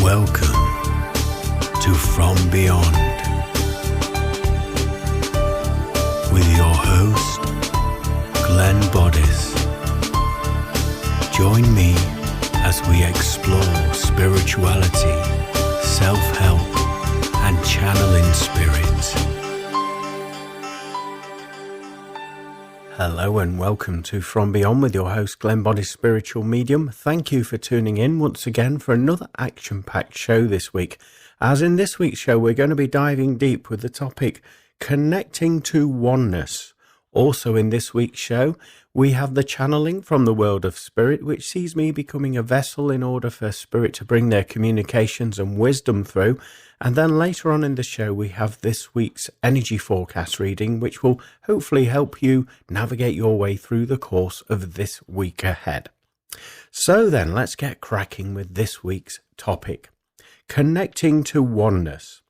Welcome to From Beyond with your host, Glenn Boddice. Join me as we explore spirituality, self-help, and channeling spirits. Hello and welcome to From Beyond with your host Glenn Boddice, spiritual medium. Thank you for tuning in once again for another action-packed show this week. As in this week's show, we're going to be diving deep with the topic connecting to oneness. Also in this week's show, we have the channeling from the world of spirit, which sees me becoming a vessel in order for spirit to bring their communications and wisdom through. And then later on in the show, we have this week's energy forecast reading, which will hopefully help you navigate your way through the course of this week ahead. So then, let's get cracking with this week's topic, connecting to oneness.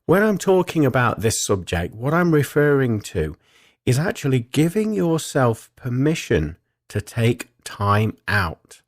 When I'm talking about this subject, what I'm referring to is actually giving yourself permission to take time out.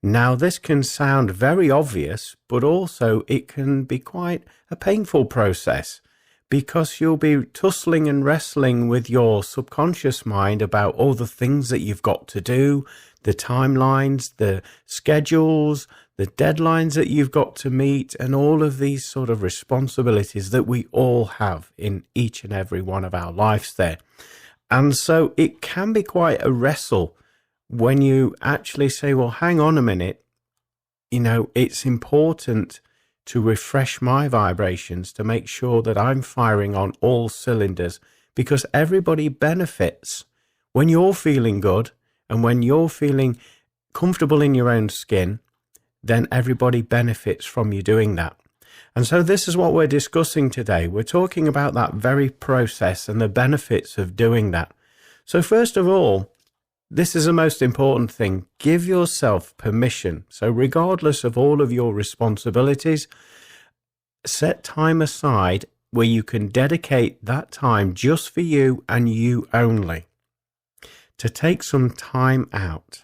Now, this can sound very obvious, but also it can be quite a painful process because you'll be tussling and wrestling with your subconscious mind about all the things that you've got to do, the timelines, the schedules, the deadlines that you've got to meet, and all of these sort of responsibilities that we all have in each and every one of our lives there. And so it can be quite a wrestle when you actually say, well, hang on a minute, it's important to refresh my vibrations to make sure that I'm firing on all cylinders, because everybody benefits when you're feeling good and when you're feeling comfortable in your own skin, then everybody benefits from you doing that. And so this is what we're discussing today. We're talking about that very process and the benefits of doing that. So first of all, this is the most important thing. Give yourself permission. So regardless of all of your responsibilities, set time aside where you can dedicate that time just for you and you only, to take some time out.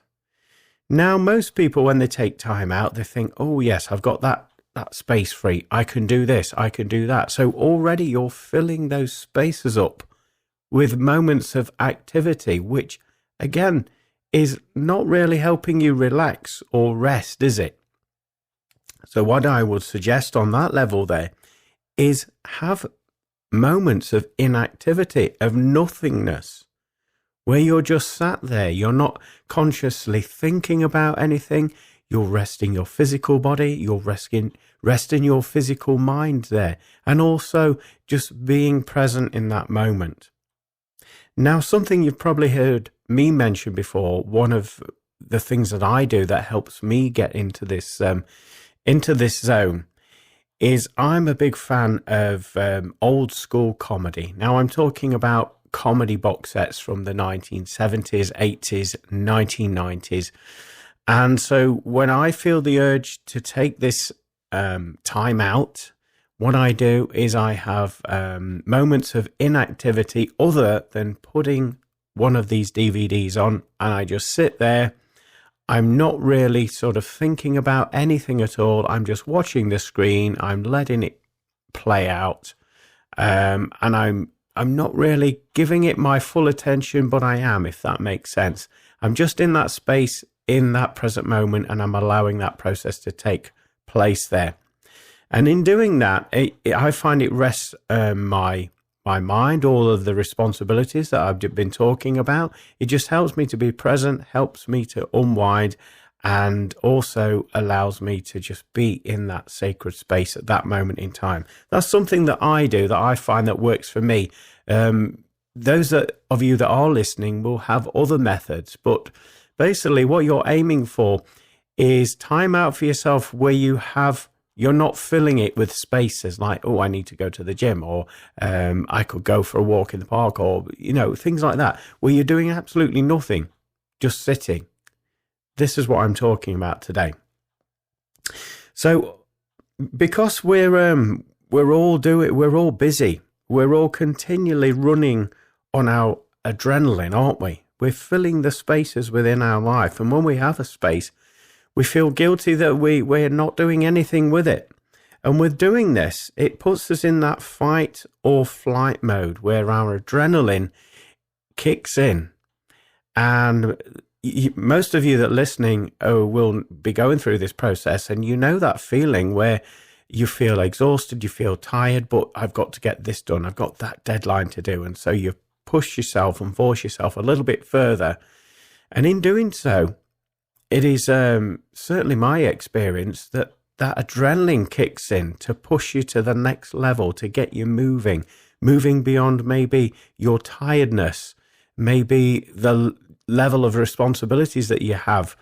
Now, most people, when they take time out, they think, oh yes, I've got that space free. I can do this, I can do that. So already you're filling those spaces up with moments of activity, which again is not really helping you relax or rest, is it? So what I would suggest on that level there is have moments of inactivity, of nothingness, where you're just sat there. You're not consciously thinking about anything. You're resting your physical body. You're resting your physical mind there. And also just being present in that moment. Now, something you've probably heard me mention before, one of the things that I do that helps me get into this zone is I'm a big fan of old school comedy. Now, I'm talking about comedy box sets from the 1970s, 80s, 1990s. And so when I feel the urge to take this time out, what I do is I have moments of inactivity other than putting one of these DVDs on, and I just sit there. I'm not really sort of thinking about anything at all. I'm just watching the screen. I'm letting it play out. And I'm not really giving it my full attention, but I am, if that makes sense. I'm just in that space, in that present moment, and I'm allowing that process to take place there. And in doing that, I find it rests my mind, all of the responsibilities that I've been talking about. It just helps me to be present, helps me to unwind, and also allows me to just be in that sacred space at that moment in time. That's something that I do, that I find that works for me. Those of you that are listening will have other methods, but basically what you're aiming for is time out for yourself where you're not filling it with spaces like, oh, I need to go to the gym, or I could go for a walk in the park, or, things like that, where you're doing absolutely nothing, just sitting. This is what I'm talking about today. So because we're all busy, we're all continually running on our adrenaline, aren't we? We're filling the spaces within our life. And when we have a space, We feel guilty that we're not doing anything with it. And with doing this, it puts us in that fight or flight mode where our adrenaline kicks in. And most of you that are listening will be going through this process, and you know that feeling where you feel exhausted, you feel tired, but I've got to get this done, I've got that deadline to do. And so you push yourself and force yourself a little bit further. And in doing so, it is certainly my experience that adrenaline kicks in to push you to the next level, to get you moving beyond maybe your tiredness, maybe the level of responsibilities that you have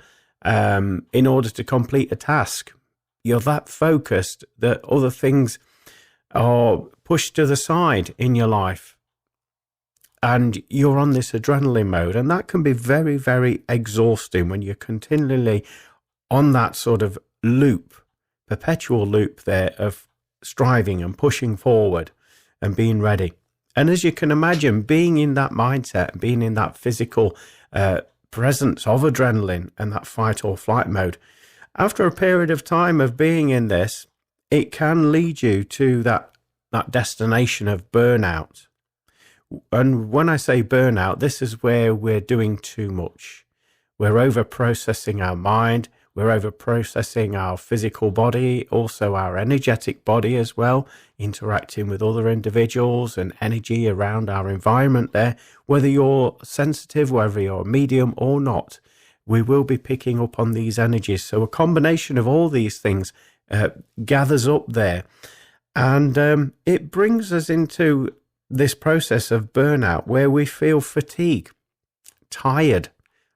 in order to complete a task. You're that focused that other things are pushed to the side in your life, and you're on this adrenaline mode. And that can be very, very exhausting when you're continually on that sort of loop, perpetual loop there of striving and pushing forward and being ready. And as you can imagine, being in that mindset, being in that physical presence of adrenaline and that fight or flight mode, after a period of time of being in this, it can lead you to that destination of burnout. And when I say burnout, this is where we're doing too much. We're over-processing our mind, we're over-processing our physical body, also our energetic body as well, interacting with other individuals and energy around our environment there. Whether you're sensitive, whether you're medium or not, we will be picking up on these energies. So a combination of all these things gathers up there, and it brings us into this process of burnout where we feel fatigue, tired,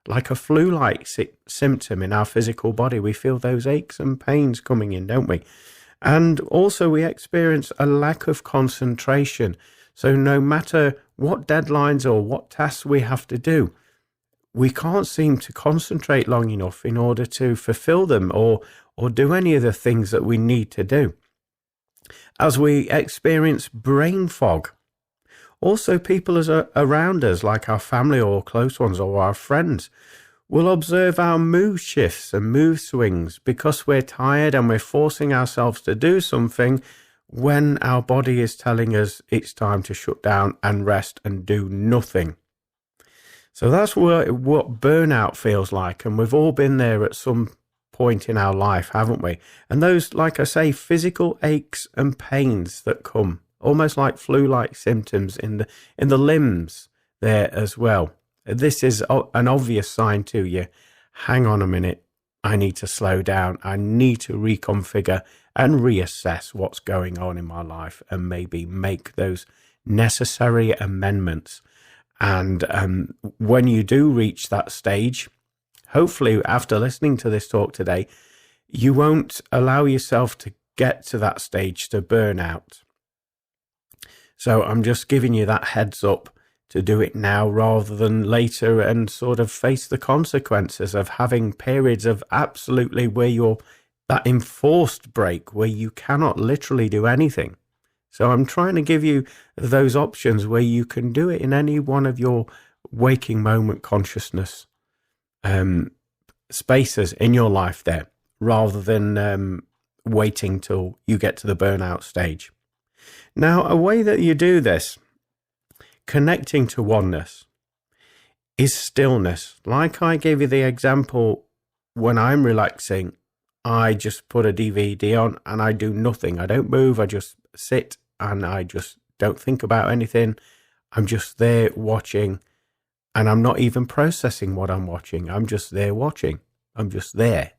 like a flu-like symptom in our physical body. We feel those aches and pains coming in, don't we? And also we experience a lack of concentration. So no matter what deadlines or what tasks we have to do, we can't seem to concentrate long enough in order to fulfill them or do any of the things that we need to do. As we experience brain fog, also people around us, like our family or close ones or our friends, will observe our mood shifts and mood swings because we're tired and we're forcing ourselves to do something when our body is telling us it's time to shut down and rest and do nothing. So that's what burnout feels like, and we've all been there at some point in our life, haven't we? And those, like I say, physical aches and pains that come, almost like flu-like symptoms in the limbs there as well. This is an obvious sign to you. Hang on a minute. I need to slow down. I need to reconfigure and reassess what's going on in my life and maybe make those necessary amendments. And when you do reach that stage, hopefully after listening to this talk today, you won't allow yourself to get to that stage to burn out. So I'm just giving you that heads up to do it now rather than later and sort of face the consequences of having periods of absolutely where you're that enforced break where you cannot literally do anything. So I'm trying to give you those options where you can do it in any one of your waking moment consciousness spaces in your life there, rather than waiting till you get to the burnout stage. Now, a way that you do this, connecting to oneness, is stillness. Like I gave you the example, when I'm relaxing, I just put a DVD on and I do nothing. I don't move, I just sit and I just don't think about anything. I'm just there watching, and I'm not even processing what I'm watching. I'm just there watching. I'm just there.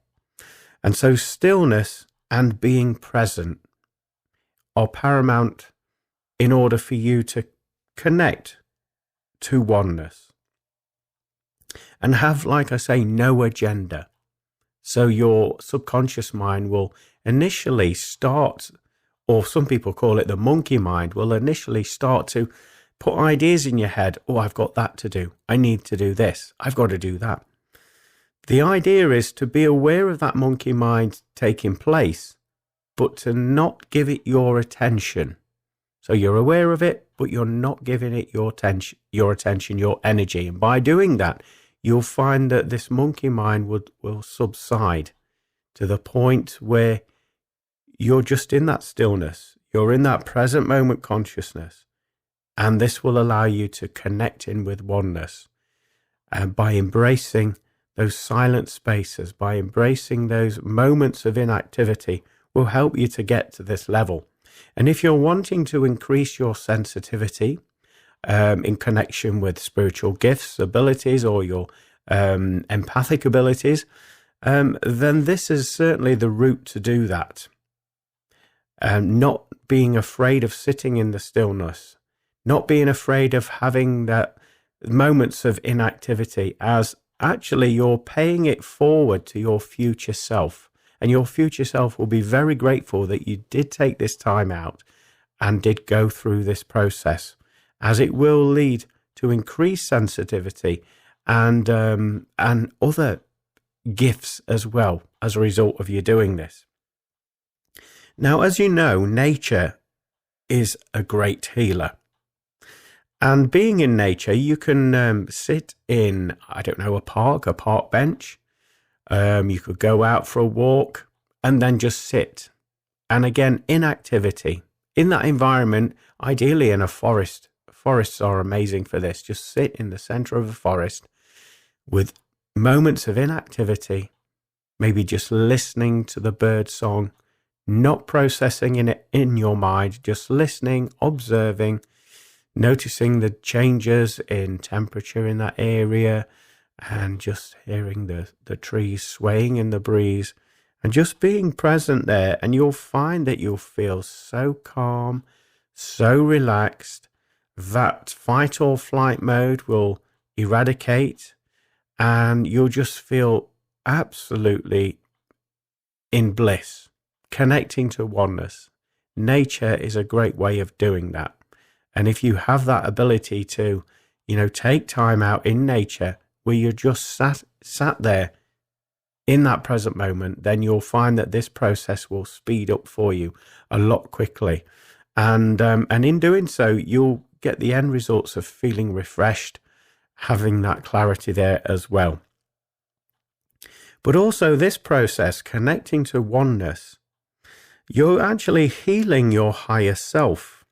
And so stillness and being present are paramount in order for you to connect to oneness and have, like I say, no agenda. So your subconscious mind will initially start, or some people call it the monkey mind, will initially start to put ideas in your head. Oh, I've got that to do. I need to do this. I've got to do that. The idea is to be aware of that monkey mind taking place, but to not give it your attention. So you're aware of it, but you're not giving it your attention, your energy. And by doing that, you'll find that this monkey mind will subside to the point where you're just in that stillness. You're in that present moment consciousness. And this will allow you to connect in with oneness. And by embracing those silent spaces, by embracing those moments of inactivity, will help you to get to this level. And if you're wanting to increase your sensitivity in connection with spiritual gifts, abilities, or your empathic abilities, then this is certainly the route to do that. Not being afraid of sitting in the stillness, not being afraid of having that moments of inactivity, as actually you're paying it forward to your future self. And your future self will be very grateful that you did take this time out and did go through this process, as it will lead to increased sensitivity and other gifts as well as a result of you doing this. Now, as you know, nature is a great healer. And being in nature, you can sit in, I don't know, a park bench. You could go out for a walk and then just sit. And again, inactivity. In that environment, ideally in a forest. Forests are amazing for this. Just sit in the center of a forest with moments of inactivity, maybe just listening to the bird song, not processing it in your mind, just listening, observing, noticing the changes in temperature in that area, and just hearing the trees swaying in the breeze, and just being present there. And you'll find that you'll feel so calm, so relaxed, that fight or flight mode will eradicate, and you'll just feel absolutely in bliss, connecting to oneness. Nature is a great way of doing that. And if you have that ability to, take time out in nature where you're just sat there in that present moment, then you'll find that this process will speed up for you a lot quickly. And in doing so, you'll get the end results of feeling refreshed, having that clarity there as well. But also this process, connecting to oneness, you're actually healing your higher self.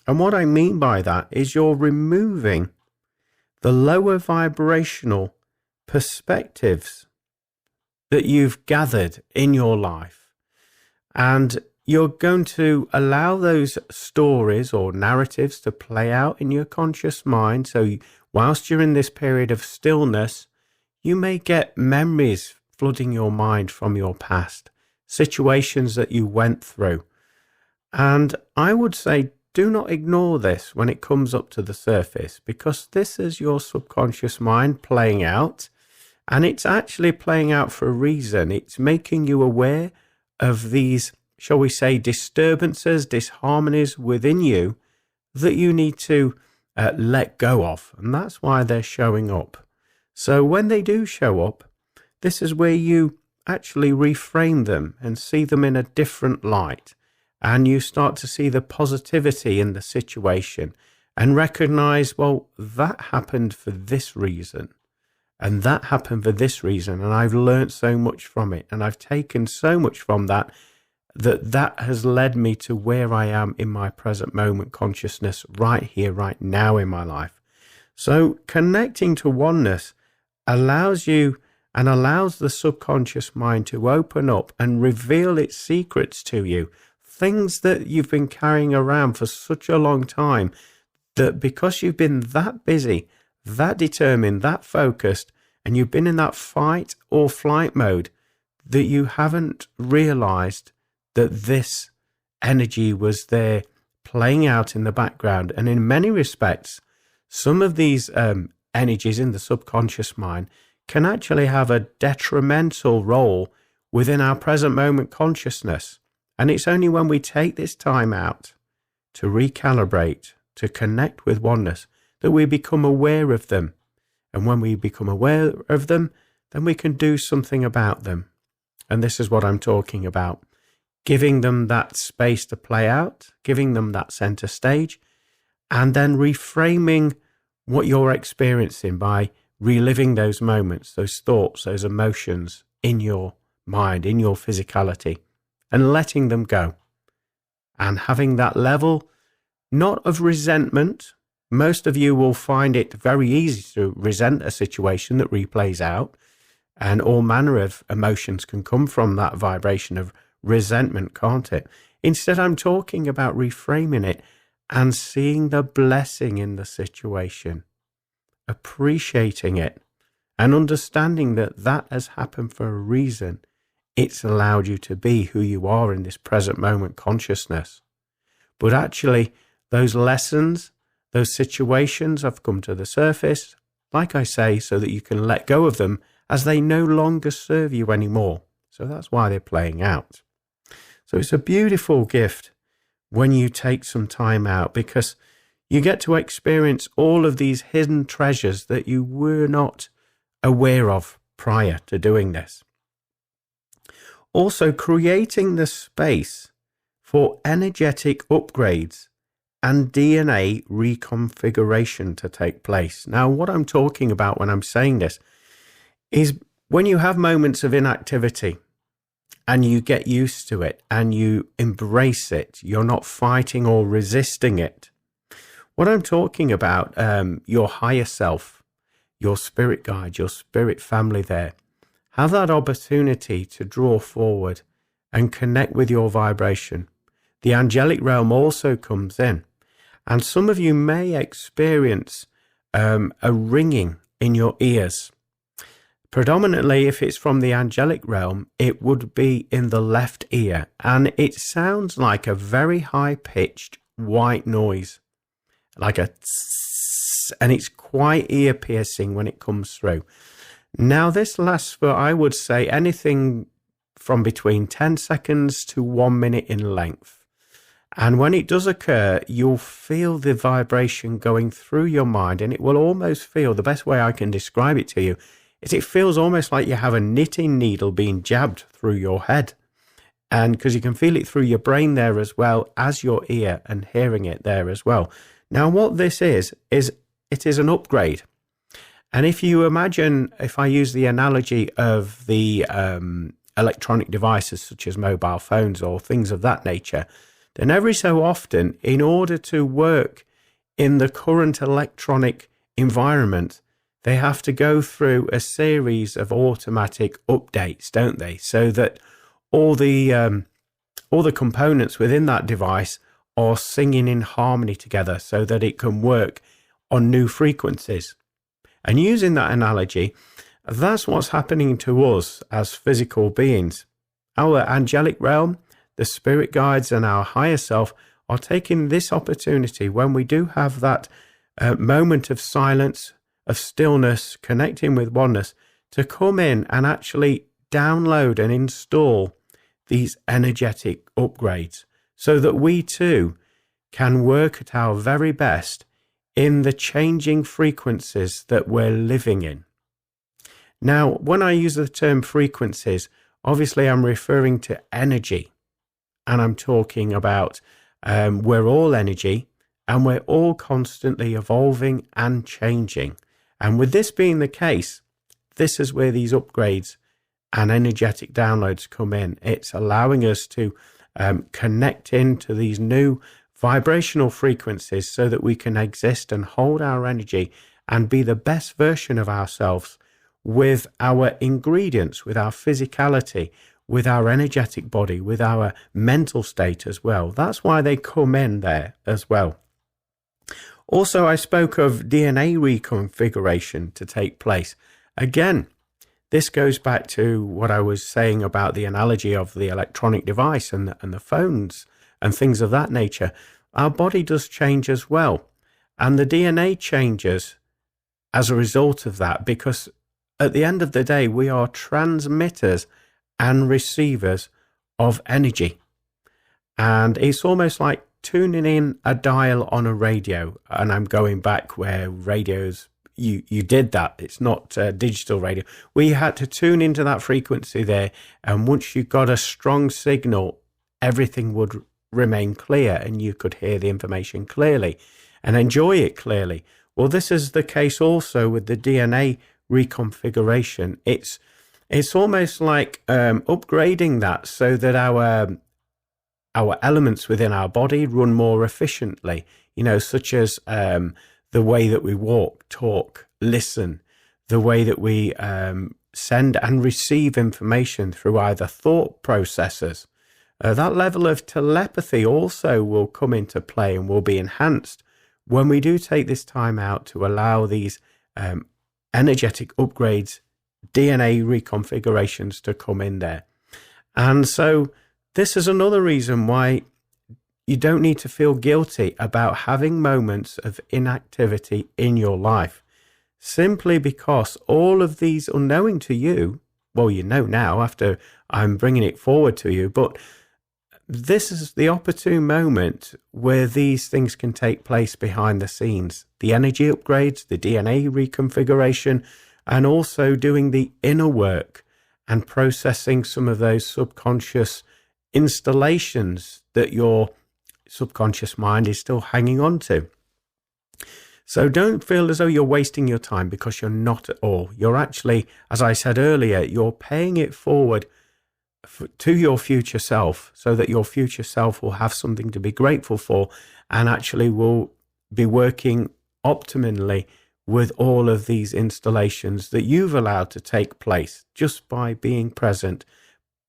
And what I mean by that is you're removing the lower vibrational perspectives that you've gathered in your life. And you're going to allow those stories or narratives to play out in your conscious mind. So whilst you're in this period of stillness, you may get memories flooding your mind from your past, situations that you went through. And I would say, do not ignore this when it comes up to the surface, because this is your subconscious mind playing out, and it's actually playing out for a reason. It's making you aware of these, shall we say, disturbances, disharmonies within you that you need to let go of, and that's why they're showing up. So when they do show up, this is where you actually reframe them and see them in a different light. And you start to see the positivity in the situation and recognize, well, that happened for this reason. And that happened for this reason. And I've learned so much from it. And I've taken so much from that has led me to where I am in my present moment consciousness right here, right now in my life. So connecting to oneness allows you and allows the subconscious mind to open up and reveal its secrets to you. Things that you've been carrying around for such a long time, that because you've been that busy, that determined, that focused, and you've been in that fight or flight mode, that you haven't realized that this energy was there playing out in the background. And in many respects, some of these energies in the subconscious mind can actually have a detrimental role within our present moment consciousness. And it's only when we take this time out to recalibrate, to connect with oneness, that we become aware of them. And when we become aware of them, then we can do something about them. And this is what I'm talking about. Giving them that space to play out, giving them that center stage, and then reframing what you're experiencing by reliving those moments, those thoughts, those emotions in your mind, in your physicality, and letting them go. And having that level, not of resentment. Most of you will find it very easy to resent a situation that replays out, and all manner of emotions can come from that vibration of resentment, can't it? Instead, I'm talking about reframing it and seeing the blessing in the situation, appreciating it, and understanding that that has happened for a reason. It's allowed you to be who you are in this present moment consciousness. But actually, those lessons, those situations have come to the surface, like I say, so that you can let go of them as they no longer serve you anymore. So that's why they're playing out. So it's a beautiful gift when you take some time out, because you get to experience all of these hidden treasures that you were not aware of prior to doing this. Also, creating the space for energetic upgrades and DNA reconfiguration to take place. Now, what I'm talking about when I'm saying this is when you have moments of inactivity and you get used to it and you embrace it, you're not fighting or resisting it. What I'm talking about, your higher self, your spirit guide, your spirit family there, have that opportunity to draw forward and connect with your vibration. The angelic realm also comes in. And some of you may experience a ringing in your ears. Predominantly, if it's from the angelic realm, it would be in the left ear. And it sounds like a very high-pitched white noise, like a tss, and it's quite ear-piercing when it comes through. Now, this lasts for, I would say, anything from between 10 seconds to 1 minute in length. And when it does occur, you'll feel the vibration going through your mind, and it will almost feel, the best way I can describe it to you, is it feels almost like you have a knitting needle being jabbed through your head. And because you can feel it through your brain there as well as your ear and hearing it there as well. Now, what this is it is an upgrade. And if you imagine, if I use the analogy of the electronic devices such as mobile phones or things of that nature, then every so often, in order to work in the current electronic environment, they have to go through a series of automatic updates, don't they? So that all the components within that device are singing in harmony together so that it can work on new frequencies. And using that analogy, that's what's happening to us as physical beings. Our angelic realm, the spirit guides, and our higher self are taking this opportunity when we do have that moment of silence, of stillness, connecting with oneness, to come in and actually download and install these energetic upgrades so that we too can work at our very best in the changing frequencies that we're living in. Now, when I use the term frequencies, obviously I'm referring to energy, and I'm talking about we're all energy and we're all constantly evolving and changing. And with this being the case, this is where these upgrades and energetic downloads come in. It's allowing us to connect into these new vibrational frequencies so that we can exist and hold our energy and be the best version of ourselves with our ingredients, with our physicality, with our energetic body, with our mental state as well. That's why they come in there as well. Also, I spoke of DNA reconfiguration to take place. Again, this goes back to what I was saying about the analogy of the electronic device and the phones and things of that nature. Our body does change as well. And the DNA changes as a result of that, because at the end of the day, we are transmitters and receivers of energy. And it's almost like tuning in a dial on a radio. And I'm going back where radios, you did that. It's not digital radio. We had to tune into that frequency there. And once you got a strong signal, everything would remain clear and you could hear the information clearly and enjoy it clearly. Well, this is the case also with the DNA reconfiguration. It's It's almost like upgrading that so that our elements within our body run more efficiently, such as the way that we walk, talk, listen, the way that we send and receive information through either thought processors. That level of telepathy also will come into play and will be enhanced when we do take this time out to allow these energetic upgrades, DNA reconfigurations to come in there. And so this is another reason why you don't need to feel guilty about having moments of inactivity in your life, simply because all of these, unknowing to you, well, you know now after I'm bringing it forward to you, but this is the opportune moment where these things can take place behind the scenes. The energy upgrades, the DNA reconfiguration, and also doing the inner work and processing some of those subconscious installations that your subconscious mind is still hanging on to. So don't feel as though you're wasting your time, because you're not at all. You're actually, as I said earlier, you're paying it forward to your future self, so that your future self will have something to be grateful for and actually will be working optimally with all of these installations that you've allowed to take place just by being present,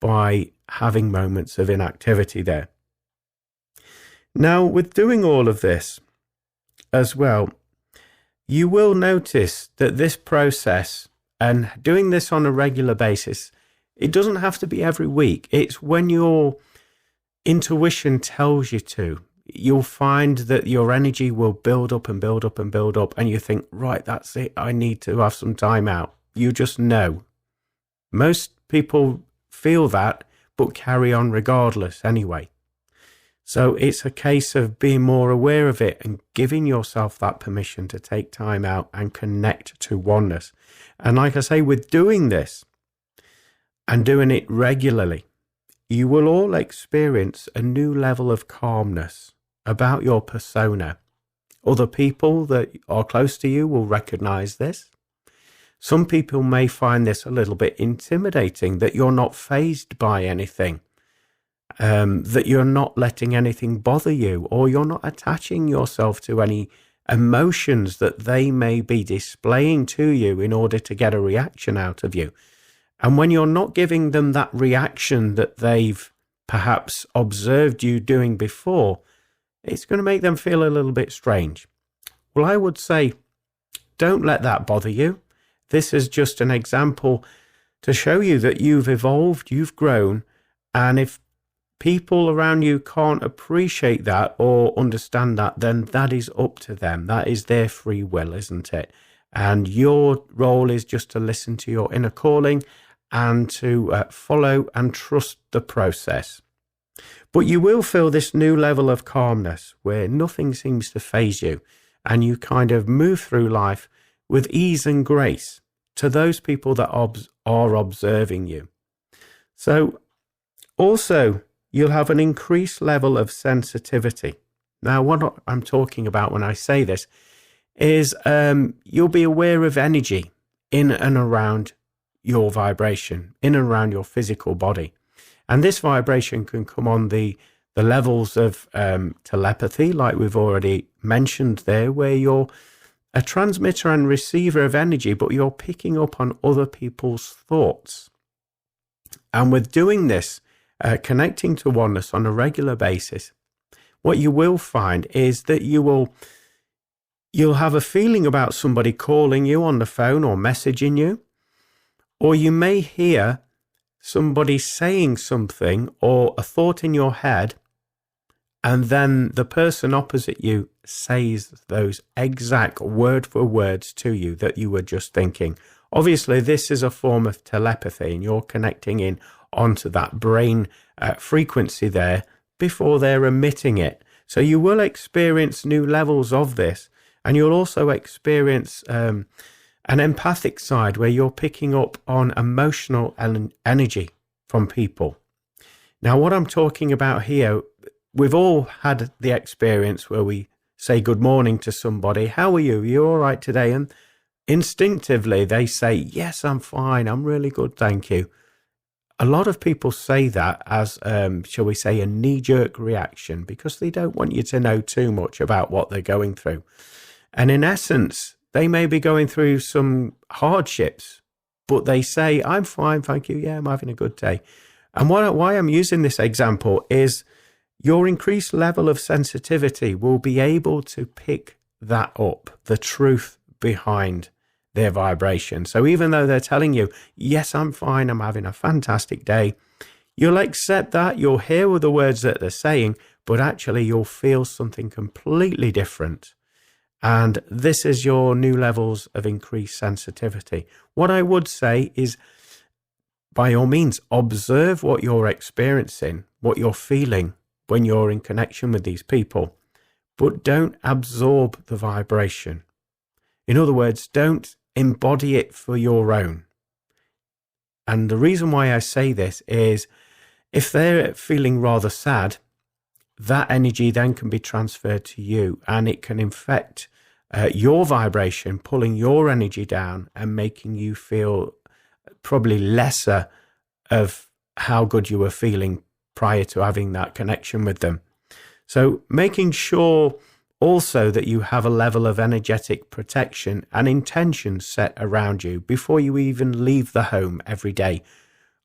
by having moments of inactivity there. Now, with doing all of this as well, you will notice that this process and doing this on a regular basis, it doesn't have to be every week. It's when your intuition tells you to. You'll find that your energy will build up and build up and build up, and you think, right, that's it, I need to have some time out. You just know. Most people feel that, but carry on regardless anyway. So it's a case of being more aware of it and giving yourself that permission to take time out and connect to oneness. And like I say, with doing this and doing it regularly, you will all experience a new level of calmness about your persona. Other people that are close to you will recognize this. Some people may find this a little bit intimidating, that you're not fazed by anything, that you're not letting anything bother you, or you're not attaching yourself to any emotions that they may be displaying to you in order to get a reaction out of you. And when you're not giving them that reaction that they've perhaps observed you doing before, it's going to make them feel a little bit strange. Well, I would say, don't let that bother you. This is just an example to show you that you've evolved, you've grown, and if people around you can't appreciate that or understand that, then that is up to them. That is their free will, isn't it? And your role is just to listen to your inner calling and to follow and trust the process. But you will feel this new level of calmness where nothing seems to faze you, and you kind of move through life with ease and grace to those people that are observing you. So also, you'll have an increased level of sensitivity. Now, what I'm talking about when I say this is you'll be aware of energy in and around your vibration, in and around your physical body. And this vibration can come on the levels of telepathy, like we've already mentioned there, where you're a transmitter and receiver of energy, but you're picking up on other people's thoughts. And with doing this, connecting to oneness on a regular basis, what you will find is that you'll have a feeling about somebody calling you on the phone or messaging you, or you may hear somebody saying something or a thought in your head, and then the person opposite you says those exact word for words to you that you were just thinking. Obviously, this is a form of telepathy, and you're connecting in onto that brain frequency there before they're emitting it. So you will experience new levels of this, and you'll also experience an empathic side where you're picking up on emotional energy from people. Now, what I'm talking about here, we've all had the experience where we say good morning to somebody. How are you? Are you all right today? And instinctively they say, yes, I'm fine, I'm really good, thank you. A lot of people say that as, shall we say, a knee-jerk reaction because they don't want you to know too much about what they're going through. And in essence, they may be going through some hardships, but they say, I'm fine, thank you, yeah, I'm having a good day. And why I'm using this example is your increased level of sensitivity will be able to pick that up, the truth behind their vibration. So even though they're telling you, yes, I'm fine, I'm having a fantastic day, you'll accept that, you'll hear the words that they're saying, but actually you'll feel something completely different. And this is your new levels of increased sensitivity. What I would say is, by all means, observe what you're experiencing, what you're feeling when you're in connection with these people, but don't absorb the vibration. In other words, don't embody it for your own. And the reason why I say this is, if they're feeling rather sad, that energy then can be transferred to you, and it can infect your vibration, pulling your energy down and making you feel probably lesser of how good you were feeling prior to having that connection with them. So making sure also that you have a level of energetic protection and intention set around you before you even leave the home every day,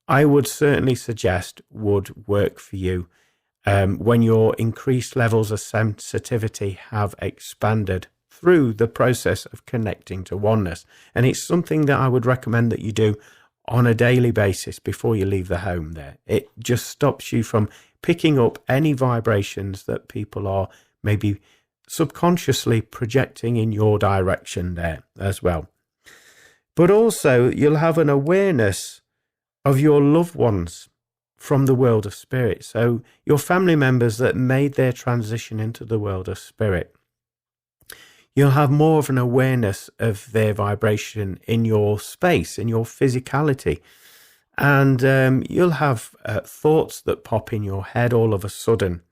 I would certainly suggest would work for you when your increased levels of sensitivity have expanded through the process of connecting to oneness. And it's something that I would recommend that you do on a daily basis before you leave the home there. It just stops you from picking up any vibrations that people are maybe subconsciously projecting in your direction there as well. But also you'll have an awareness of your loved ones from the world of spirit. So your family members that made their transition into the world of spirit, you'll have more of an awareness of their vibration in your space, in your physicality. And you'll have thoughts that pop in your head all of a sudden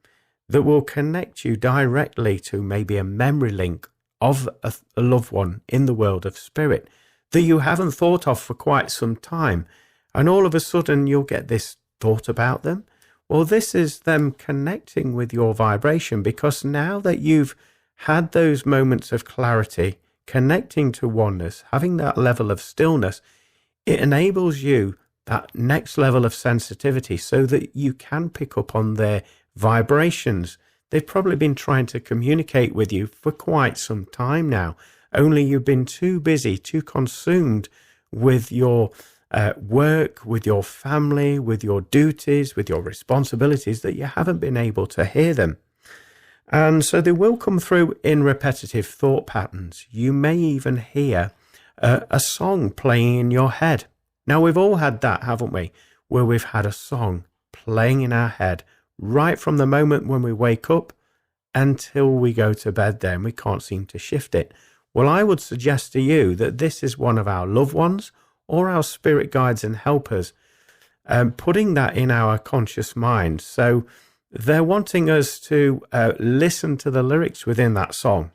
that will connect you directly to maybe a memory link of a loved one in the world of spirit that you haven't thought of for quite some time. And all of a sudden you'll get this thought about them. Well, this is them connecting with your vibration, because now that you've had those moments of clarity, connecting to oneness, having that level of stillness, it enables you that next level of sensitivity so that you can pick up on their vibrations. They've probably been trying to communicate with you for quite some time now, only you've been too busy, too consumed with your work, with your family, with your duties, with your responsibilities, that you haven't been able to hear them. And so they will come through in repetitive thought patterns. You may even hear a song playing in your head. Now, we've all had that, haven't we? Where we've had a song playing in our head right from the moment when we wake up until we go to bed there, and we can't seem to shift it. Well, I would suggest to you that this is one of our loved ones or our spirit guides and helpers, putting that in our conscious mind. So they're wanting us to listen to the lyrics within that song.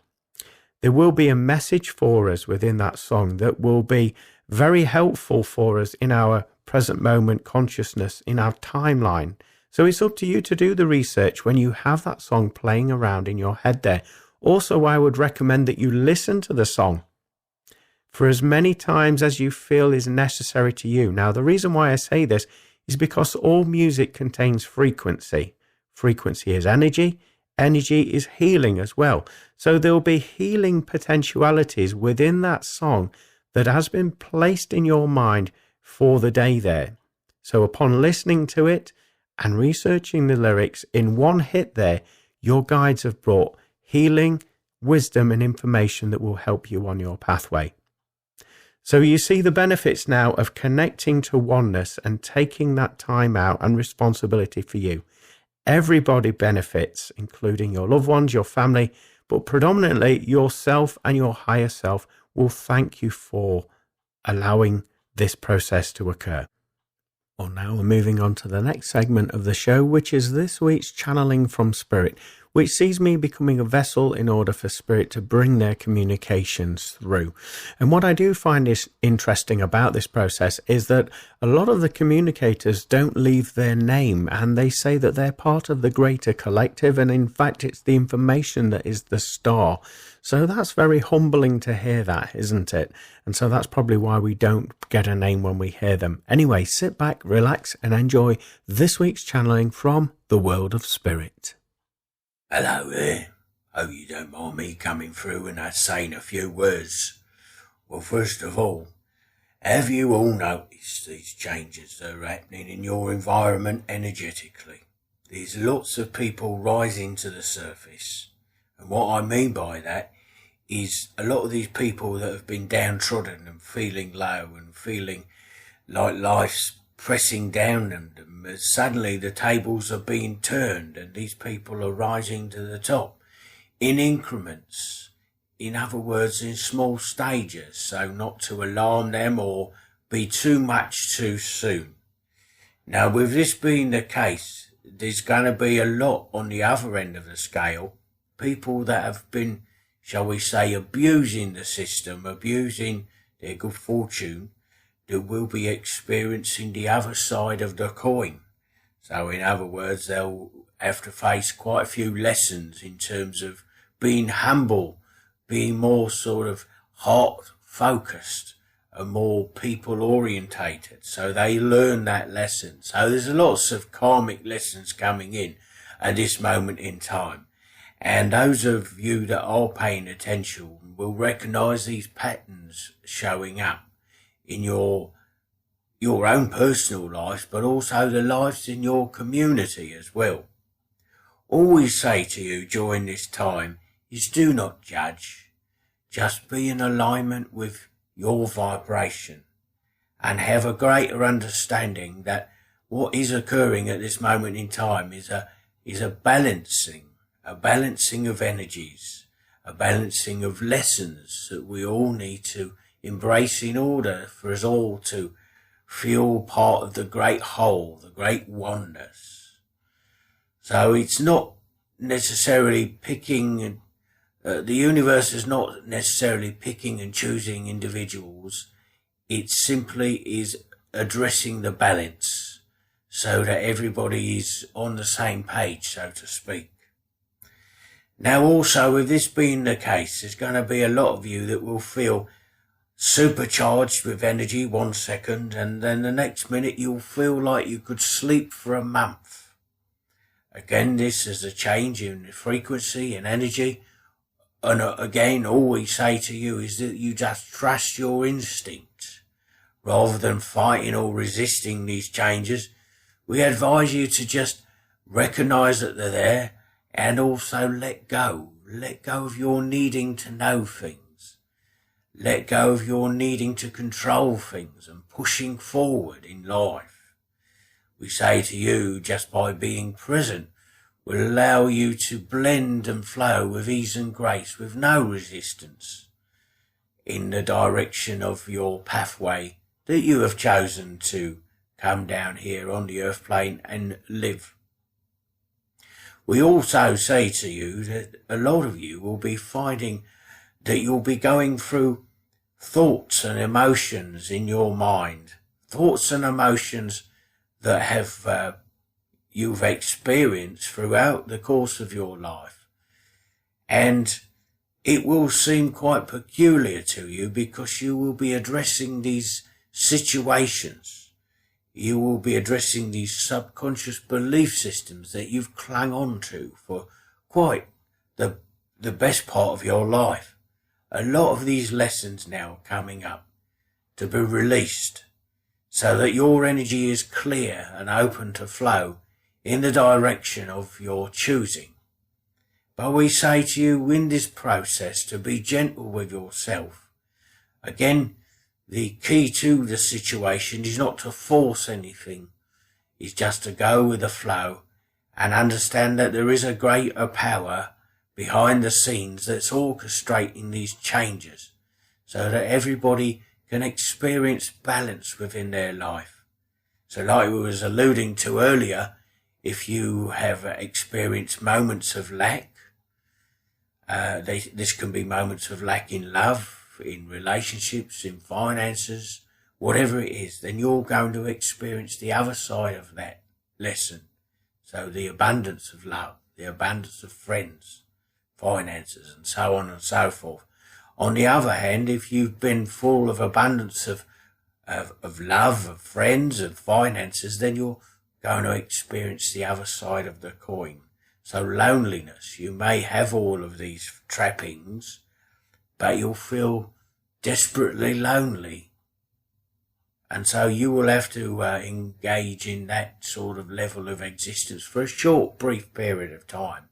There will be a message for us within that song that will be very helpful for us in our present moment consciousness, in our timeline. So it's up to you to do the research when you have that song playing around in your head there. Also, I would recommend that you listen to the song for as many times as you feel is necessary to you. Now, the reason why I say this is because all music contains frequency. Frequency is energy. Energy is healing as well. So there will be healing potentialities within that song that has been placed in your mind for the day there. So upon listening to it and researching the lyrics in one hit there, your guides have brought healing, wisdom and information that will help you on your pathway. So you see the benefits now of connecting to oneness and taking that time out and responsibility for you. Everybody benefits, including your loved ones, your family, but predominantly yourself and your higher self will thank you for allowing this process to occur. Well, now we're moving on to the next segment of the show, which is this week's Channeling from Spirit, which sees me becoming a vessel in order for Spirit to bring their communications through. And what I do find is interesting about this process is that a lot of the communicators don't leave their name, and they say that they're part of the greater collective, and in fact it's the information that is the star. So that's very humbling to hear that, isn't it? And so that's probably why we don't get a name when we hear them. Anyway, sit back, relax, and enjoy this week's channeling from the world of Spirit. Hello there. Hope you don't mind me coming through and saying a few words. Well, first of all, have you all noticed these changes that are happening in your environment energetically? There's lots of people rising to the surface. And what I mean by that is a lot of these people that have been downtrodden and feeling low and feeling like life's pressing down on them, suddenly the tables are being turned and these people are rising to the top in increments. In other words, in small stages, so not to alarm them or be too much too soon. Now, with this being the case, there's going to be a lot on the other end of the scale. People that have been, shall we say, abusing the system, abusing their good fortune, that will be experiencing the other side of the coin. So in other words, they'll have to face quite a few lessons in terms of being humble, being more sort of heart focused and more people orientated. So they learn that lesson. So there's lots of karmic lessons coming in at this moment in time. And those of you that are paying attention will recognize these patterns showing up in your own personal life, but also the lives in your community as well. All we say to you during this time is do not judge. Just be in alignment with your vibration and have a greater understanding that what is occurring at this moment in time is a balancing of energies, a balancing of lessons that we all need to embrace in order for us all to feel part of the great whole, the great oneness. So it's not necessarily picking, the universe is not necessarily picking and choosing individuals. It simply is addressing the balance so that everybody is on the same page, so to speak. Now also, with this being the case, there's going to be a lot of you that will feel supercharged with energy 1 second, and then the next minute you'll feel like you could sleep for a month. Again, this is a change in frequency and energy. And again, all we say to you is that you just trust your instinct. Rather than fighting or resisting these changes, we advise you to just recognize that they're there and also let go. Let go of your needing to know things. Let go of your needing to control things and pushing forward in life. We say to you, just by being present will allow you to blend and flow with ease and grace, with no resistance, in the direction of your pathway that you have chosen to come down here on the earth plane and live. We also say to you that a lot of you will be finding that you'll be going through thoughts and emotions in your mind, thoughts and emotions that have you've experienced throughout the course of your life. And it will seem quite peculiar to you because you will be addressing these situations. You will be addressing these subconscious belief systems that you've clung on to for quite the best part of your life. A lot of these lessons now are coming up to be released so that your energy is clear and open to flow in the direction of your choosing. But we say to you in this process to be gentle with yourself. Again, the key to the situation is not to force anything. It's just to go with the flow and understand that there is a greater power behind the scenes that's orchestrating these changes so that everybody can experience balance within their life. So like we was alluding to earlier, if you have experienced moments of lack, this can be moments of lack in love, in relationships, in finances, whatever it is, then you're going to experience the other side of that lesson. So the abundance of love, the abundance of friends, finances, and so on and so forth. On the other hand, if you've been full of abundance of love, of friends, of finances, then you're going to experience the other side of the coin. So loneliness, you may have all of these trappings, but you'll feel desperately lonely. And so you will have to engage in that sort of level of existence for a short, brief period of time,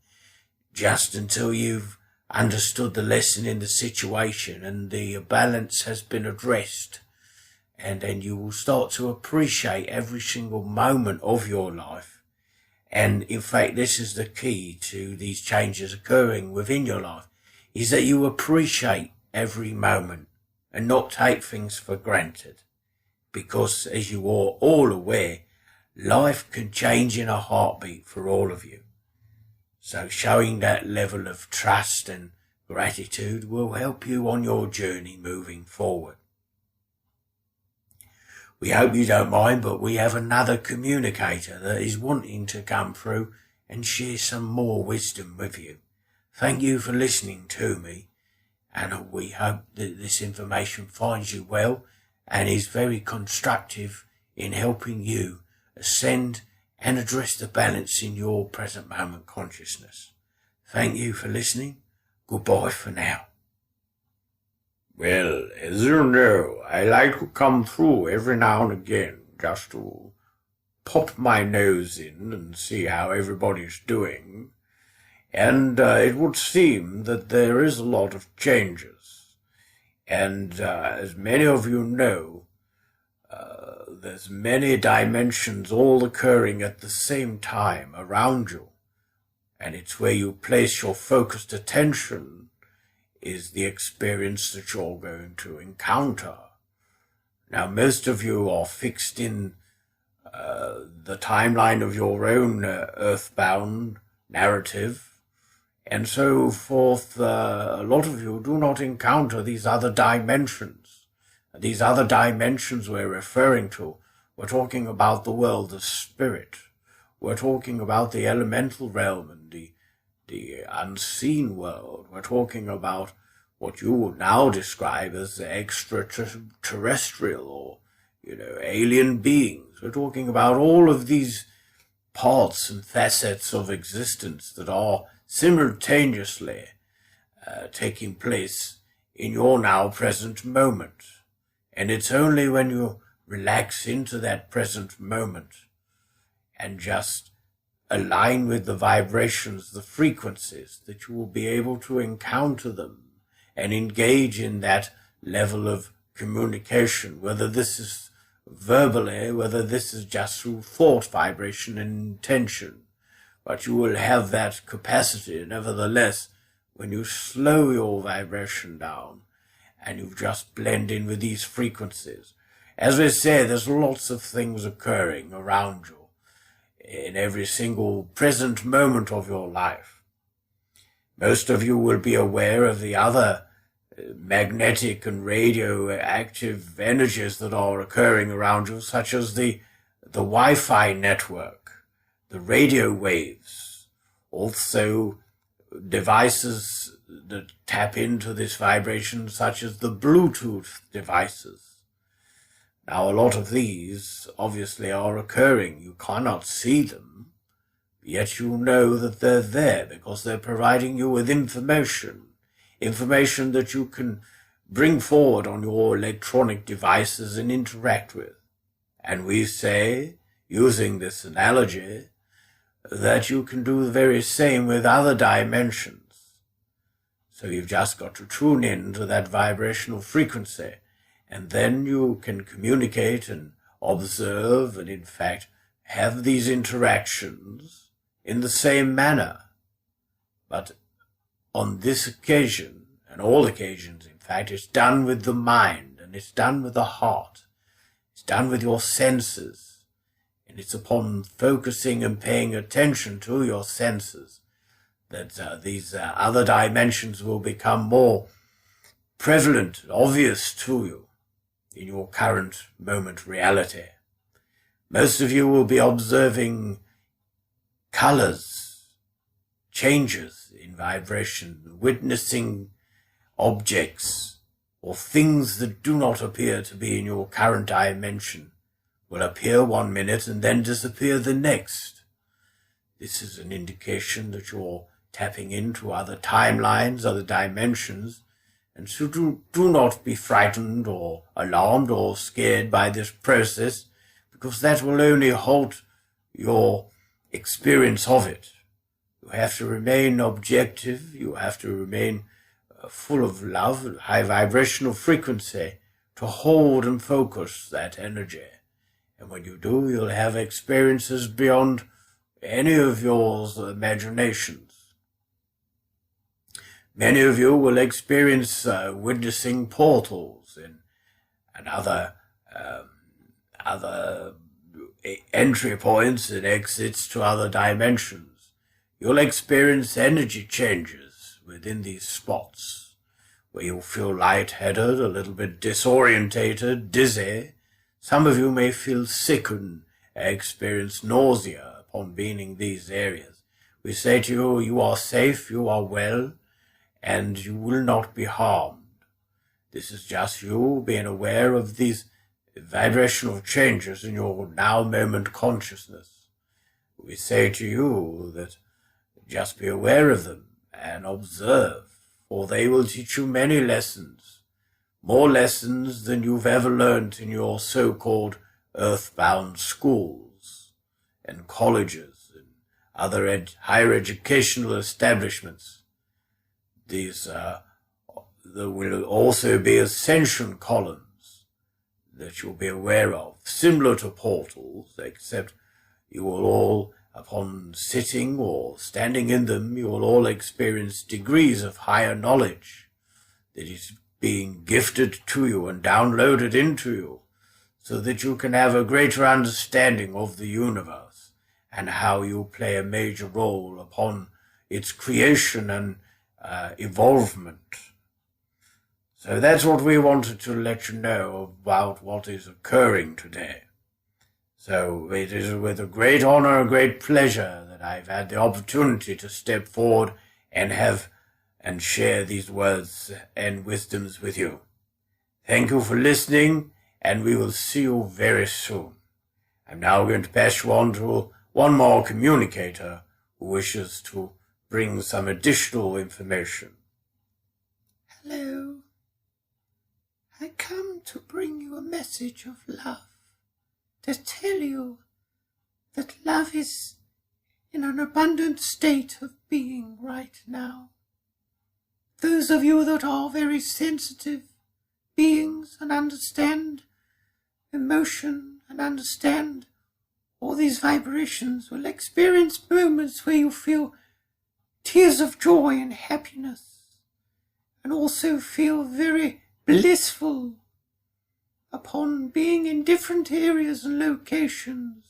just until you've understood the lesson in the situation and the balance has been addressed. And then you will start to appreciate every single moment of your life. And in fact, this is the key to these changes occurring within your life, is that you appreciate every moment and not take things for granted. Because as you are all aware, life can change in a heartbeat for all of you. So showing that level of trust and gratitude will help you on your journey moving forward. We hope you don't mind, but we have another communicator that is wanting to come through and share some more wisdom with you. Thank you for listening to me, and we hope that this information finds you well and is very constructive in helping you ascend and address the balance in your present moment consciousness. Thank you for listening. Goodbye for now. Well, as you know, I like to come through every now and again just to pop my nose in and see how everybody's doing. And it would seem that there is a lot of changes. And as many of you know, there's many dimensions all occurring at the same time around you. And it's where you place your focused attention is the experience that you're going to encounter. Now, most of you are fixed in the timeline of your own earthbound narrative, and so forth. A lot of you do not encounter these other dimensions. These other dimensions we're referring to, we're talking about the world of spirit. We're talking about the elemental realm and the unseen world. We're talking about what you would now describe as extraterrestrial or, alien beings. We're talking about all of these parts and facets of existence that are simultaneously taking place in your now present moment. And it's only when you relax into that present moment and just align with the vibrations, the frequencies, that you will be able to encounter them and engage in that level of communication, whether this is verbally, whether this is just through thought vibration and intention. But you will have that capacity, nevertheless, when you slow your vibration down and you just blend in with these frequencies. As we say, there's lots of things occurring around you in every single present moment of your life. Most of you will be aware of the other magnetic and radioactive energies that are occurring around you, such as the Wi-Fi network, the radio waves, also devices that tap into this vibration, such as the Bluetooth devices. Now, a lot of these obviously are occurring. You cannot see them, yet you know that they're there because they're providing you with information that you can bring forward on your electronic devices and interact with. And we say, using this analogy, that you can do the very same with other dimensions. So you've just got to tune in to that vibrational frequency, and then you can communicate and observe and, in fact, have these interactions in the same manner. But on this occasion, and all occasions, in fact, it's done with the mind, and it's done with the heart. It's done with your senses. And it's upon focusing and paying attention to your senses that these other dimensions will become more prevalent, obvious to you in your current moment reality. Most of you will be observing colors, changes in vibration, witnessing objects or things that do not appear to be in your current dimension will appear one minute and then disappear the next. This is an indication that you're tapping into other timelines, other dimensions, and so do not be frightened or alarmed or scared by this process, because that will only halt your experience of it. You have to remain objective, you have to remain full of love, high vibrational frequency, to hold and focus that energy. And when you do, you'll have experiences beyond any of your imaginations. Many of you will experience witnessing portals and other entry points and exits to other dimensions. You'll experience energy changes within these spots, where you'll feel lightheaded, a little bit disorientated, dizzy. Some of you may feel sick and experience nausea upon being in these areas. We say to you, you are safe, you are well, and you will not be harmed. This is just you being aware of these vibrational changes in your now moment consciousness. We say to you that just be aware of them and observe, for they will teach you many lessons, more lessons than you've ever learnt in your so-called earthbound schools and colleges and other higher educational establishments. These there will also be ascension columns that you'll be aware of, similar to portals, except you will all, upon sitting or standing in them, you will all experience degrees of higher knowledge that is being gifted to you and downloaded into you, so that you can have a greater understanding of the universe and how you play a major role upon its creation and evolvement. So that's what we wanted to let you know about what is occurring today. So it is with a great honor, a great pleasure that I've had the opportunity to step forward and share these words and wisdoms with you. Thank you for listening, and we will see you very soon. I'm now going to pass you on to one more communicator who wishes to bring some additional information. Hello. I come to bring you a message of love, to tell you that love is in an abundant state of being right now. Those of you that are very sensitive beings and understand emotion and understand all these vibrations will experience moments where you feel tears of joy and happiness, and also feel very blissful upon being in different areas and locations.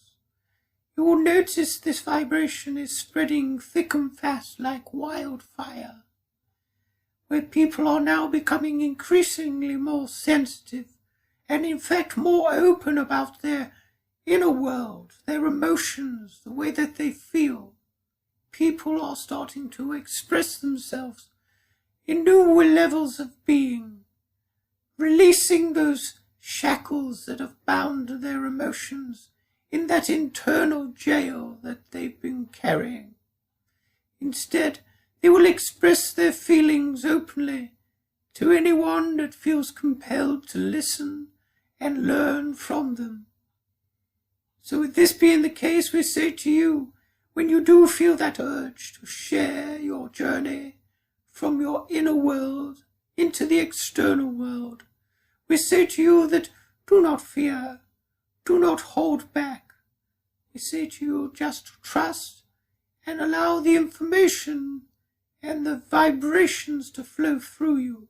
You will notice this vibration is spreading thick and fast like wildfire, where people are now becoming increasingly more sensitive and in fact more open about their inner world, their emotions, the way that they feel. People are starting to express themselves in new levels of being, releasing those shackles that have bound their emotions in that internal jail that they've been carrying. Instead, they will express their feelings openly to anyone that feels compelled to listen and learn from them. So with this being the case, we say to you, when you do feel that urge to share your journey from your inner world into the external world, we say to you that do not fear, do not hold back. We say to you just to trust and allow the information and the vibrations to flow through you,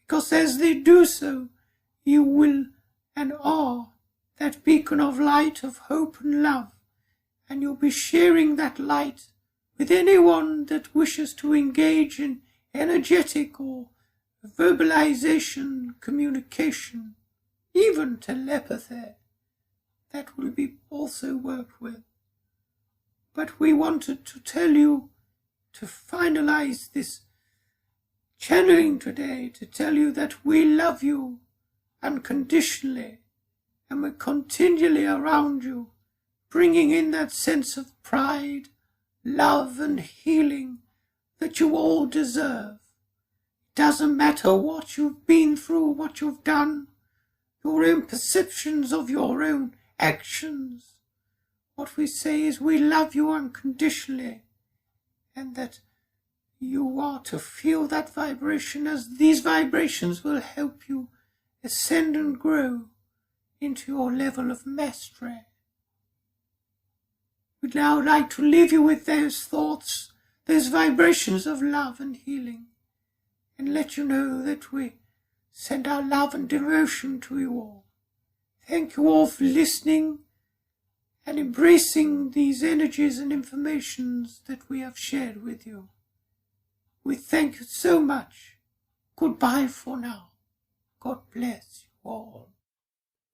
because as they do so, you will and are that beacon of light, of hope and love, and you'll be sharing that light with anyone that wishes to engage in energetic or verbalization, communication, even telepathy. That will be also worked with. But we wanted to tell you, to finalize this channeling today, to tell you that we love you unconditionally, and we're continually around you, bringing in that sense of pride, love and healing that you all deserve. It doesn't matter what you've been through, what you've done, your own perceptions of your own actions. What we say is we love you unconditionally, and that you are to feel that vibration, as these vibrations will help you ascend and grow into your level of mastery. We'd now like to leave you with those thoughts, those vibrations of love and healing, and let you know that we send our love and devotion to you all. Thank you all for listening and embracing these energies and informations that we have shared with you. We thank you so much. Goodbye for now. God bless you all.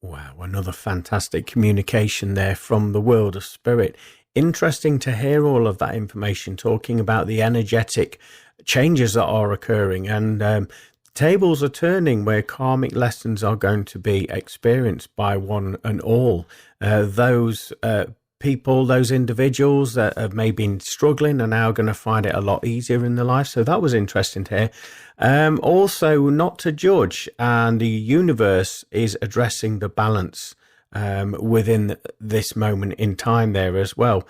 Wow, another fantastic communication there from the world of spirit. Interesting to hear all of that information talking about the energetic changes that are occurring, and tables are turning where karmic lessons are going to be experienced by one and all. Those people, those individuals that have maybe been struggling are now going to find it a lot easier in their life. So that was interesting to hear. Also, not to judge, and the universe is addressing the balance within this moment in time there as well.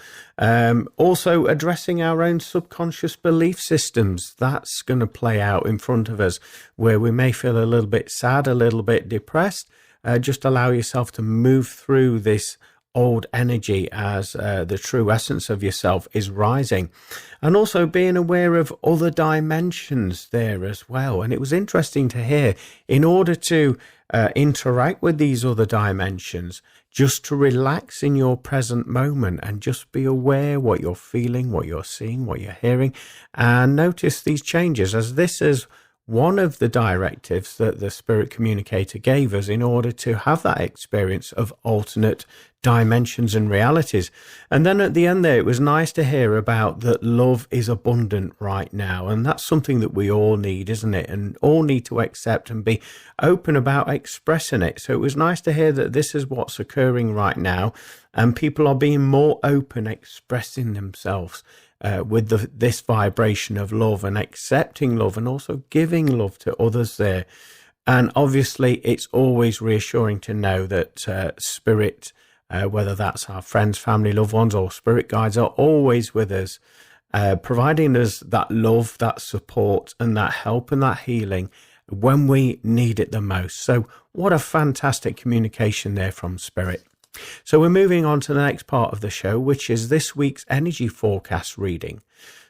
Also addressing our own subconscious belief systems. That's going to play out in front of us, where we may feel a little bit sad, a little bit depressed. Just allow yourself to move through this old energy as the true essence of yourself is rising, and also being aware of other dimensions there as well. And it was interesting to hear, in order to interact with these other dimensions, just to relax in your present moment and just be aware what you're feeling, what you're seeing, what you're hearing, and notice these changes, as this is one of the directives that the spirit communicator gave us in order to have that experience of alternate dimensions and realities. And then at the end there, it was nice to hear about that love is abundant right now, and that's something that we all need, isn't it? And all need to accept and be open about expressing it. So it was nice to hear that this is what's occurring right now, and people are being more open, expressing themselves with this vibration of love and accepting love, and also giving love to others there. And obviously it's always reassuring to know that spirit, whether that's our friends, family, loved ones, or spirit guides, are always with us, providing us that love, that support, and that help and that healing when we need it the most. So what a fantastic communication there from spirit. So we're moving on to the next part of the show, which is this week's energy forecast reading.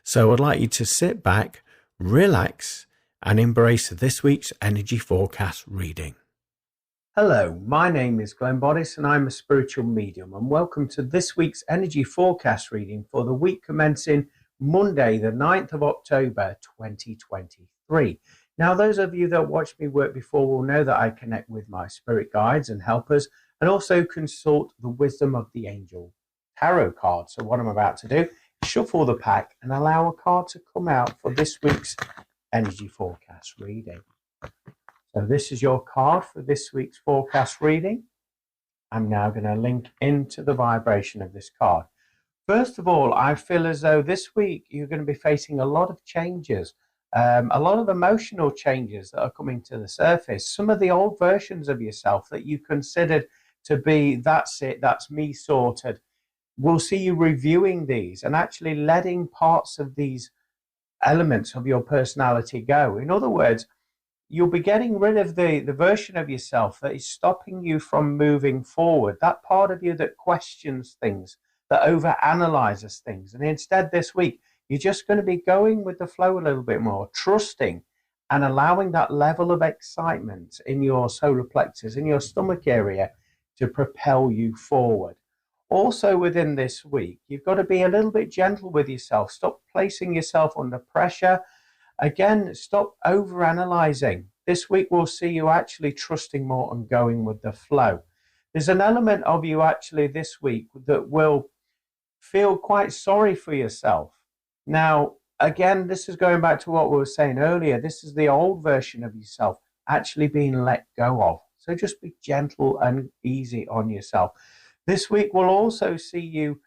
So I'd like you to sit back, relax, and embrace this week's energy forecast reading. Hello, my name is Glenn Boddice, and I'm a spiritual medium, and welcome to this week's energy forecast reading for the week commencing Monday, the 9th of October, 2023. Now, those of you that watched me work before will know that I connect with my spirit guides and helpers, and also consult the wisdom of the angel tarot card. So what I'm about to do is shuffle the pack and allow a card to come out for this week's energy forecast reading. So this is your card for this week's forecast reading. I'm now going to link into the vibration of this card. First of all, I feel as though this week you're going to be facing a lot of changes, a lot of emotional changes that are coming to the surface. Some of the old versions of yourself that you considered to be, that's it, that's me sorted. We'll see you reviewing these and actually letting parts of these elements of your personality go. In other words, you'll be getting rid of the version of yourself that is stopping you from moving forward, that part of you that questions things, that overanalyzes things. And instead this week, you're just going to be going with the flow a little bit more, trusting and allowing that level of excitement in your solar plexus, in your stomach area, to propel you forward. Also within this week, you've got to be a little bit gentle with yourself. Stop placing yourself under pressure. Again, stop overanalyzing. This week we'll see you actually trusting more and going with the flow. There's an element of you actually this week that will feel quite sorry for yourself. Now, again, this is going back to what we were saying earlier. This is the old version of yourself actually being let go of. So just be gentle and easy on yourself. This week will also see you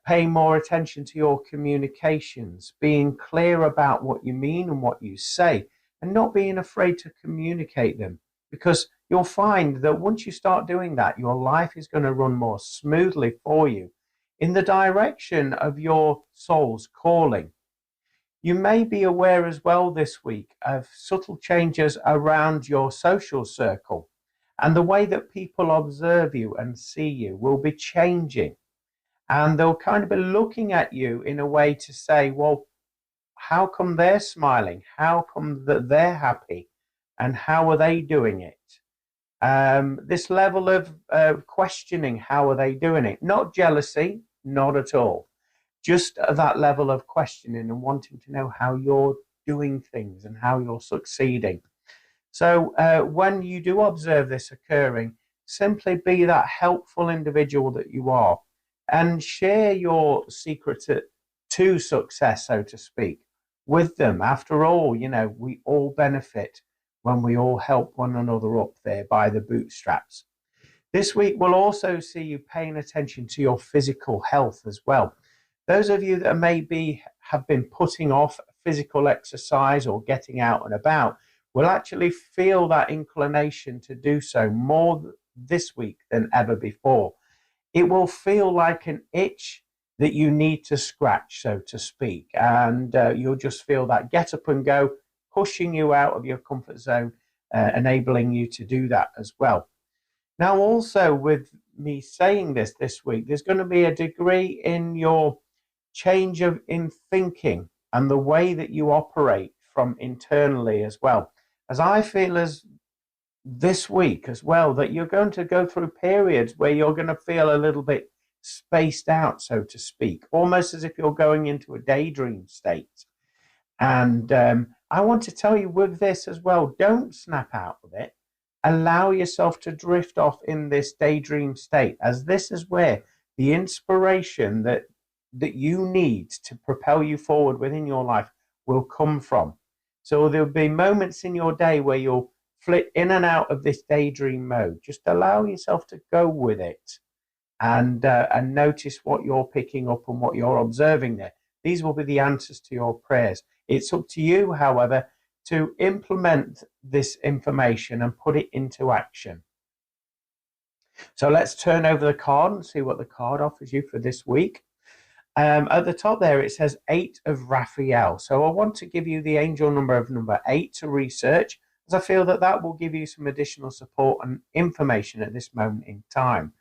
paying more attention to your communications, being clear about what you mean and what you say, and not being afraid to communicate them. Because you'll find that once you start doing that, your life is going to run more smoothly for you in the direction of your soul's calling. You may be aware as well this week of subtle changes around your social circle, and the way that people observe you and see you will be changing. And they'll kind of be looking at you in a way to say, well, how come they're smiling? How come that they're happy? And how are they doing it? This level of questioning, how are they doing it? Not jealousy, not at all. Just that level of questioning and wanting to know how you're doing things and how you're succeeding. So when you do observe this occurring, simply be that helpful individual that you are and share your secret to success, so to speak, with them. After all, we all benefit when we all help one another up there by the bootstraps. This week we'll also see you paying attention to your physical health as well. Those of you that maybe have been putting off physical exercise or getting out and about will actually feel that inclination to do so more this week than ever before. It will feel like an itch that you need to scratch, so to speak, and you'll just feel that get up and go, pushing you out of your comfort zone, enabling you to do that as well. Now, also with me saying this week, there's going to be a degree in your change in thinking and the way that you operate from internally as well. As I feel as this week as well, that you're going to go through periods where you're going to feel a little bit spaced out, so to speak, almost as if you're going into a daydream state. And I want to tell you with this as well, don't snap out of it. Allow yourself to drift off in this daydream state, as this is where the inspiration that you need to propel you forward within your life will come from. So there'll be moments in your day where you'll flit in and out of this daydream mode. Just allow yourself to go with it and notice what you're picking up and what you're observing there. These will be the answers to your prayers. It's up to you, however, to implement this information and put it into action. So let's turn over the card and see what the card offers you for this week. At the top there, it says 8 of Raphael. So I want to give you the angel number of number 8 to research, as I feel that will give you some additional support and information at this moment in time.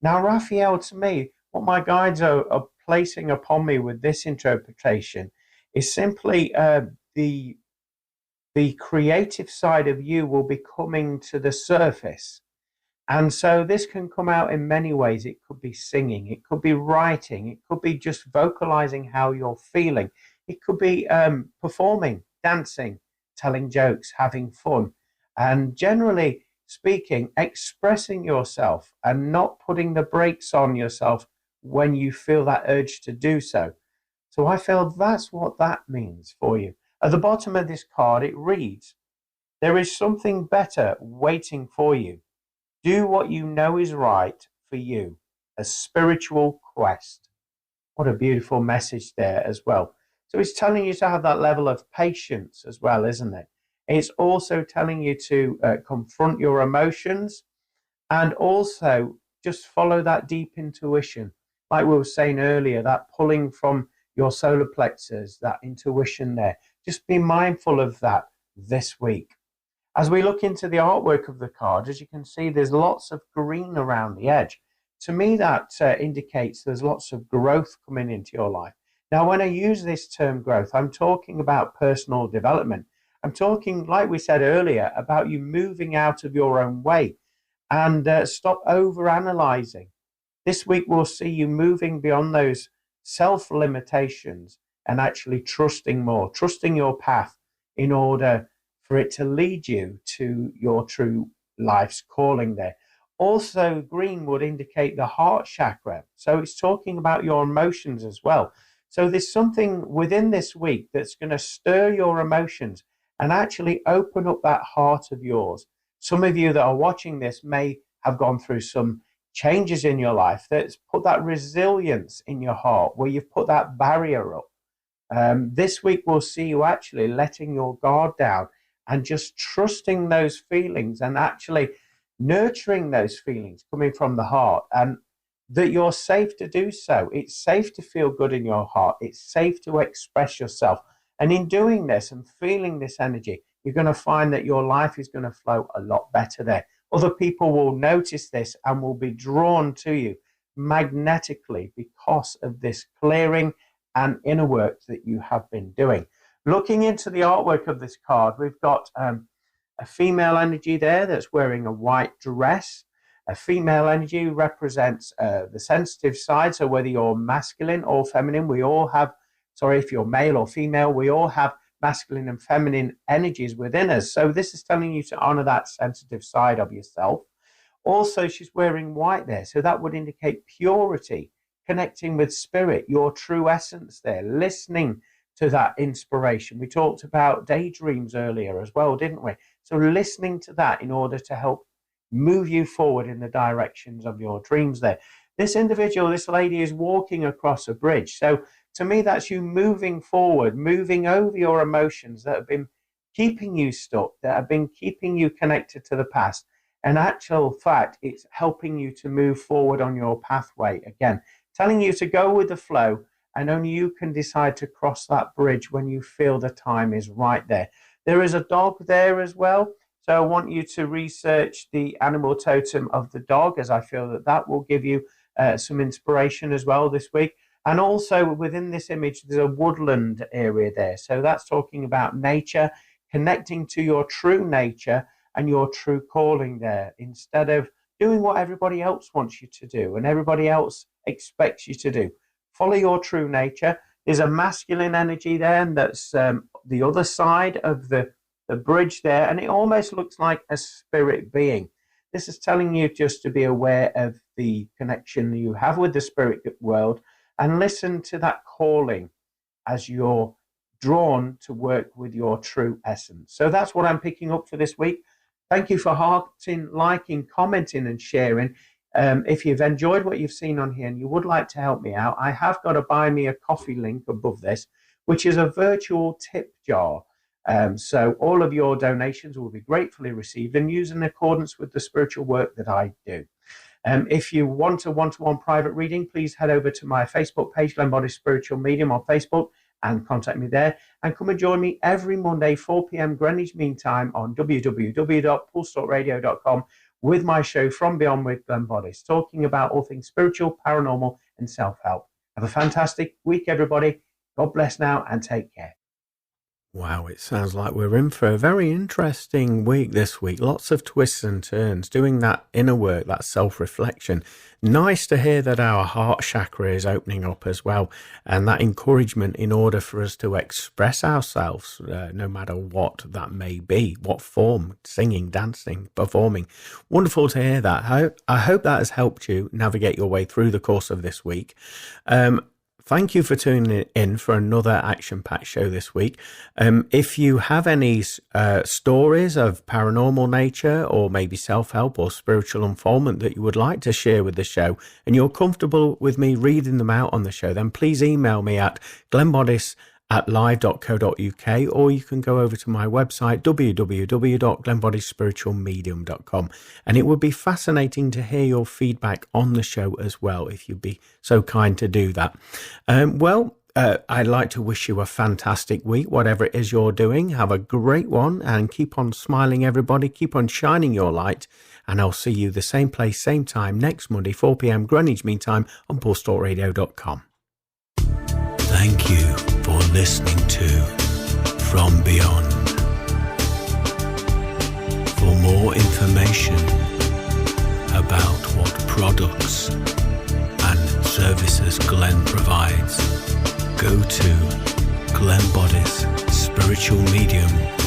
Now, Raphael, to me, what my guides are placing upon me with this interpretation is simply the creative side of you will be coming to the surface. And so this can come out in many ways. It could be singing, it could be writing, it could be just vocalizing how you're feeling. It could be performing, dancing, telling jokes, having fun, and generally speaking, expressing yourself and not putting the brakes on yourself when you feel that urge to do so. So I feel that's what that means for you. At the bottom of this card, it reads, there is something better waiting for you. Do what you know is right for you. A spiritual quest. What a beautiful message there as well. So it's telling you to have that level of patience as well, isn't it? It's also telling you to confront your emotions and also just follow that deep intuition. Like we were saying earlier, that pulling from your solar plexus, that intuition there. Just be mindful of that this week. As we look into the artwork of the card, as you can see, there's lots of green around the edge. To me, that indicates there's lots of growth coming into your life. Now, when I use this term growth, I'm talking about personal development. I'm talking, like we said earlier, about you moving out of your own way and stop over-analyzing. This week we'll see you moving beyond those self-limitations and actually trusting more, trusting your path in order for it to lead you to your true life's calling there. Also, green would indicate the heart chakra. So it's talking about your emotions as well. So there's something within this week that's going to stir your emotions and actually open up that heart of yours. Some of you that are watching this may have gone through some changes in your life that's put that resilience in your heart, where you've put that barrier up. This week we'll see you actually letting your guard down and just trusting those feelings and actually nurturing those feelings coming from the heart, and that you're safe to do so. It's safe to feel good in your heart. It's safe to express yourself. And in doing this and feeling this energy, you're going to find that your life is going to flow a lot better there. Other people will notice this and will be drawn to you magnetically because of this clearing and inner work that you have been doing. Looking into the artwork of this card, we've got a female energy there that's wearing a white dress. A female energy represents the sensitive side. So whether you're masculine or feminine, we all have, if you're male or female, we all have masculine and feminine energies within us. So this is telling you to honor that sensitive side of yourself. Also, she's wearing white there. So that would indicate purity, connecting with spirit, your true essence there, listening to that inspiration. We talked about daydreams earlier as well, didn't we? So listening to that in order to help move you forward in the directions of your dreams there. This individual, this lady, is walking across a bridge. So to me, that's you moving forward, moving over your emotions that have been keeping you stuck, that have been keeping you connected to the past. In actual fact, it's helping you to move forward on your pathway again, telling you to go with the flow, and only you can decide to cross that bridge when you feel the time is right there. There is a dog there as well. So I want you to research the animal totem of the dog, as I feel that that will give you some inspiration as well this week. And also within this image, there's a woodland area there. So that's talking about nature, connecting to your true nature and your true calling there, instead of doing what everybody else wants you to do and everybody else expects you to do. Follow your true nature. There's a masculine energy there, and that's the other side of the bridge there, and it almost looks like a spirit being. This is telling you just to be aware of the connection you have with the spirit world and listen to that calling as you're drawn to work with your true essence. So that's what I'm picking up for this week. Thank you for hearting, liking, commenting and sharing. If you've enjoyed what you've seen on here and you would like to help me out, I have got a buy me a coffee link above this, which is a virtual tip jar. So all of your donations will be gratefully received and used in accordance with the spiritual work that I do. If you want a one-to-one private reading, please head over to my Facebook page, Glenn Boddice Spiritual Medium on Facebook, and contact me there. And come and join me every Monday, 4 p.m. Greenwich Mean Time on www.pulsetalkradio.com with my show From Beyond with Glenn Boddice, talking about all things spiritual, paranormal, and self-help. Have a fantastic week, everybody. God bless now and take care. Wow, it sounds like we're in for a very interesting week this week. Lots of twists and turns, doing that inner work, that self-reflection. Nice to hear that our heart chakra is opening up as well, and that encouragement in order for us to express ourselves, no matter what that may be, what form, singing, dancing, performing. Wonderful to hear that. I hope that has helped you navigate your way through the course of this week. Thank you for tuning in for another action-packed show this week. If you have any stories of paranormal nature or maybe self-help or spiritual unfoldment that you would like to share with the show and you're comfortable with me reading them out on the show, then please email me at glennboddice@live.co.uk, or you can go over to my website www.glennboddicespiritualmedium.com, and it would be fascinating to hear your feedback on the show as well if you'd be so kind to do that. I'd like to wish you a fantastic week, whatever it is you're doing. Have a great one and keep on smiling, everybody. Keep on shining your light, and I'll see you the same place, same time next Monday, 4 p.m. Greenwich Mean Time on pulsetalkradio.com. Thank you for listening to From Beyond. For more information, about what products and services Glenn provides, go to Glenn Boddice Spiritual Medium